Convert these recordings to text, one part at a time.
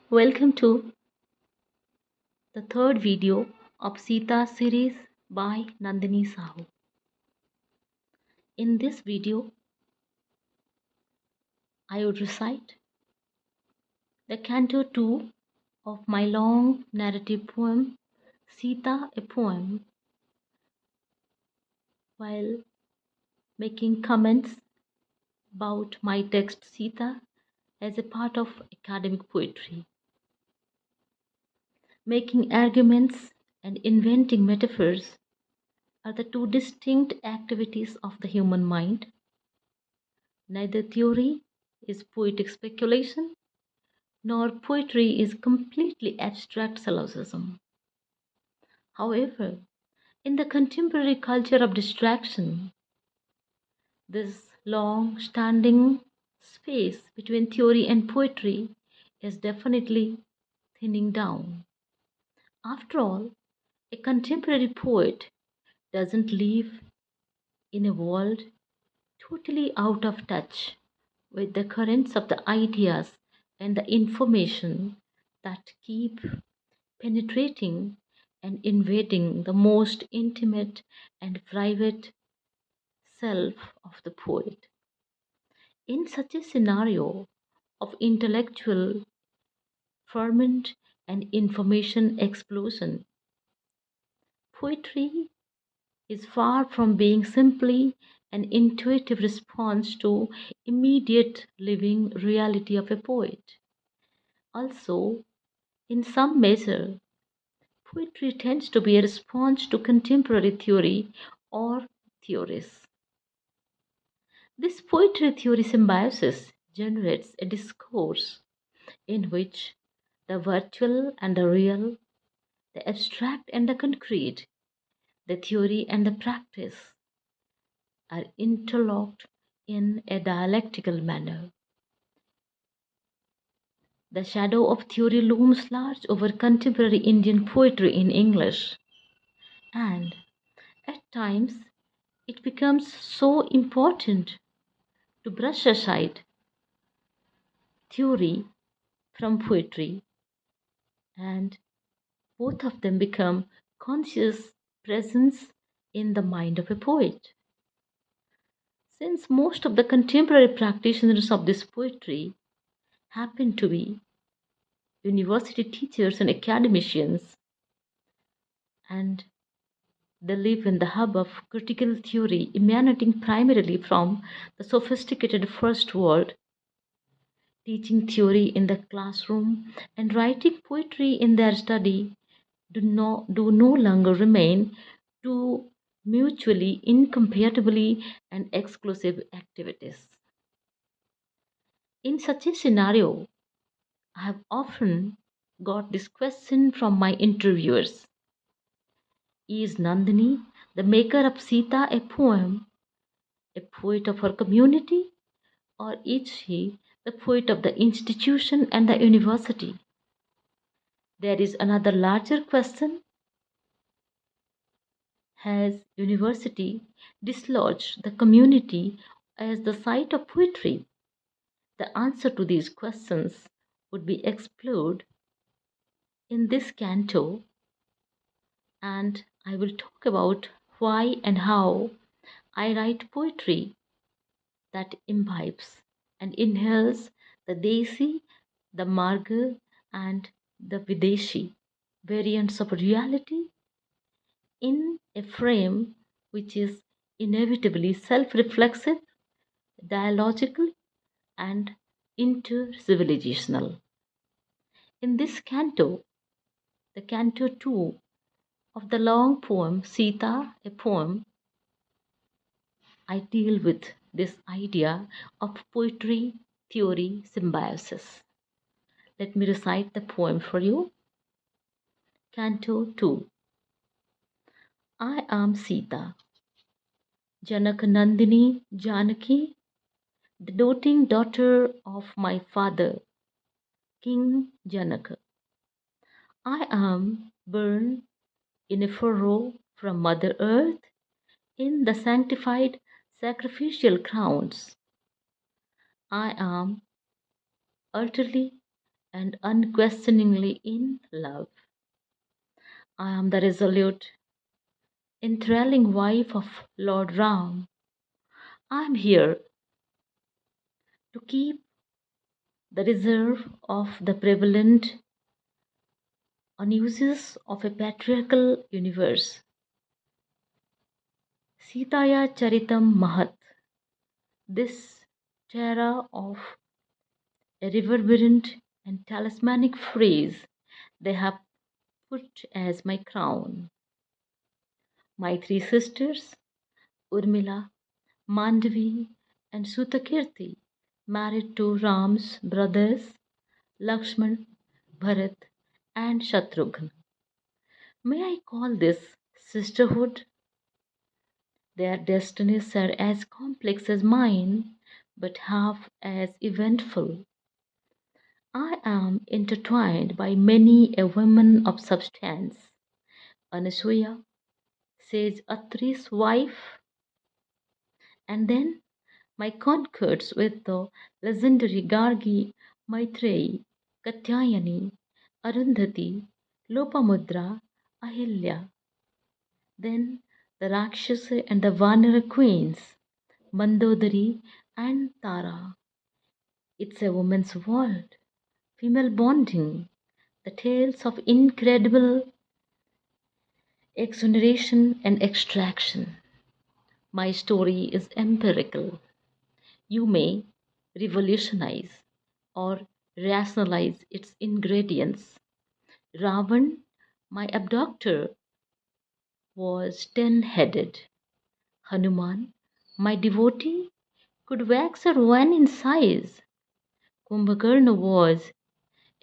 Welcome to the third video of Sita series by Nandini Sahu. In this video, I would recite the Canto 2 of my long narrative poem, Sita, a Poem, while making comments about my text Sita as a part of academic poetry. Making arguments and inventing metaphors are the two distinct activities of the human mind. Neither theory is poetic speculation, nor poetry is completely abstract syllogism. However, in the contemporary culture of distraction, this long standing space between theory and poetry is definitely thinning down. After all, a contemporary poet doesn't live in a world totally out of touch with the currents of the ideas and the information that keep penetrating and invading the most intimate and private self of the poet. In such a scenario of intellectual ferment and information explosion, poetry is far from being simply an intuitive response to immediate living reality of a poet. Also, in some measure, poetry tends to be a response to contemporary theory or theories. This poetry theory symbiosis generates a discourse in which the virtual and the real, the abstract and the concrete, the theory and the practice are interlocked in a dialectical manner. The shadow of theory looms large over contemporary Indian poetry in English, and at times it becomes so important to brush aside theory from poetry, and both of them become conscious presence in the mind of a poet. Since most of the contemporary practitioners of this poetry happen to be university teachers and academicians, and they live in the hub of critical theory emanating primarily from the sophisticated first world, teaching theory in the classroom and writing poetry in their study do no longer remain two mutually incompatibly and exclusive activities. In such a scenario, I have often got this question from my interviewers: is Nandini, the maker of Sita, a poem, a poet of her community, or is she the poet of the institution and the university? There is another larger question: has university dislodged the community as the site of poetry? The answer to these questions would be explored in this canto, and I will talk about why and how I write poetry that imbibes and inhales the Desi, the Marga, and the Videshi variants of reality in a frame which is inevitably self reflexive, dialogical, and inter-civilizational. In this canto, the canto 2 of the long poem Sita, a Poem, I deal with this idea of poetry theory symbiosis. Let me recite the poem for you. Canto 2. I am Sita, Janak Nandini Janaki, the doting daughter of my father, King Janaka. I am born in a furrow from Mother Earth in the sanctified sacrificial grounds. I am utterly and unquestioningly in love. I am the resolute, enthralling wife of Lord Ram. I am here to keep the reserve of the prevalent uses of a patriarchal universe. Sitaya Charitam Mahat, this terra of a reverberant and talismanic phrase they have put as my crown. My three sisters, Urmila, Mandavi, and Sutakirti, married to Ram's brothers Lakshman, Bharat, and Shatrughan. May I call this sisterhood? Their destinies are as complex as mine, but half as eventful. I am intertwined by many a woman of substance. Anasuya, Sage Atri's wife, and then my concords with the legendary Gargi, Maitreyi, Katyayani, Arundhati, Lopamudra, Ahilya. Then the Rakshasa and the Vanara queens, Mandodari and Tara. It's a woman's world, female bonding, the tales of incredible exoneration and extraction. My story is empirical. You may revolutionize or rationalize its ingredients. Ravan, my abductor, was 10 headed. Hanuman, my devotee, could wax or wane in size. Kumbhakarna was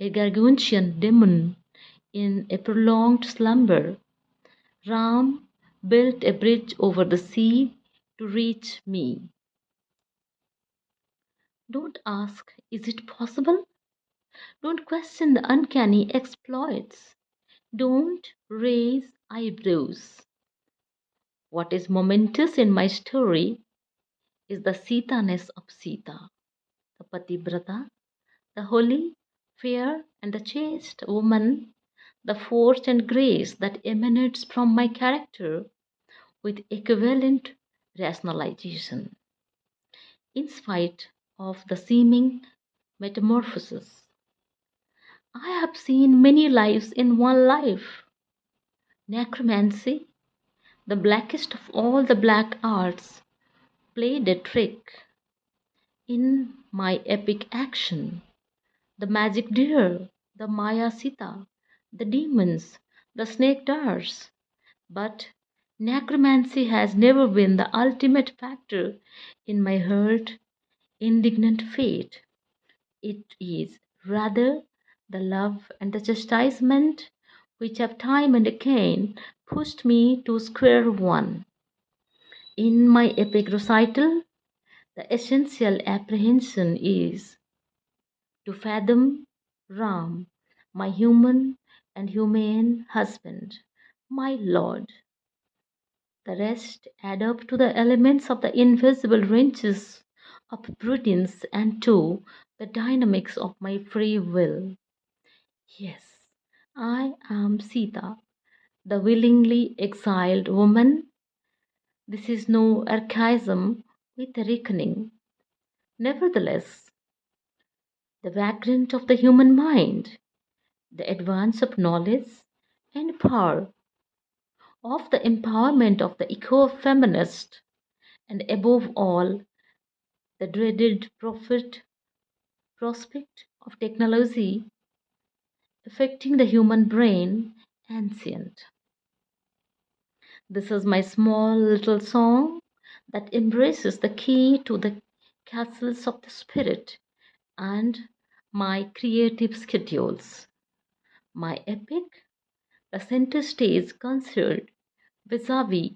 a gargantuan demon in a prolonged slumber. Ram built a bridge over the sea to reach me. Don't ask, is it possible? Don't question the uncanny exploits. Don't raise eyebrows. What is momentous in my story is the Sita-ness of Sita, the Pativrata, the holy, fair, and the chaste woman, the force and grace that emanates from my character with equivalent rationalization, in spite of the seeming metamorphosis. I have seen many lives in one life. Necromancy, the blackest of all the black arts, played a trick in my epic action. The magic deer, the Maya Sita, the demons, the snake dars. But necromancy has never been the ultimate factor in my hurt, indignant fate. It is rather the love and the chastisement which have time and again pushed me to square one. In my epic recital, the essential apprehension is to fathom Ram, my human and humane husband, my Lord. The rest add up to the elements of the invisible ranges of prudence and to the dynamics of my free will. Yes, I am Sita, the willingly exiled woman. This is no archaism with a reckoning. Nevertheless, the vagrant of the human mind, the advance of knowledge and power, of the empowerment of the eco-feminist, and above all, the dreaded prospect of technology affecting the human brain, ancient. This is my small little song that embraces the key to the castles of the spirit and my creative schedules. My epic, the center stage concert vis-a-vis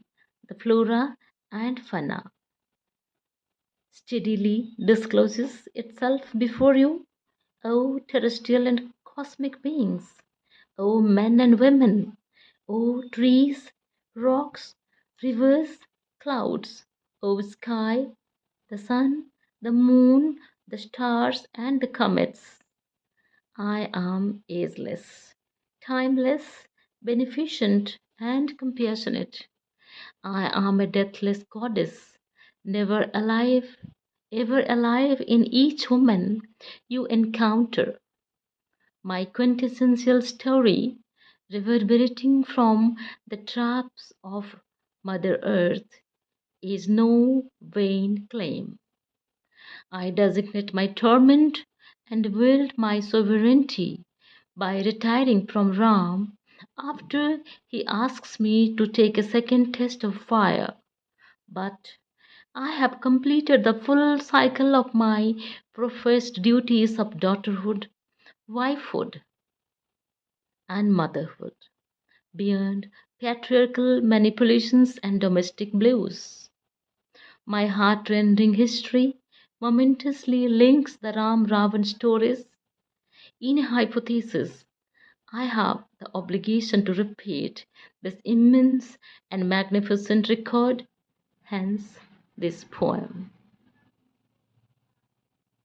the flora and fauna, steadily discloses itself before you, O terrestrial and cosmic beings, O men and women, O trees, rocks, rivers, clouds, O sky, the sun, the moon, the stars, and the comets. I am ageless, timeless, beneficent, and compassionate. I am a deathless goddess, never alive, ever alive in each woman you encounter. My quintessential story, reverberating from the traps of Mother Earth, is no vain claim. I designate my torment and wield my sovereignty by retiring from Ram after he asks me to take a second test of fire. But I have completed the full cycle of my professed duties of daughterhood, wifehood, and motherhood, beyond patriarchal manipulations and domestic blues. My heart-rending history momentously links the Ram Ravan stories. In a hypothesis, I have the obligation to repeat this immense and magnificent record, hence this poem.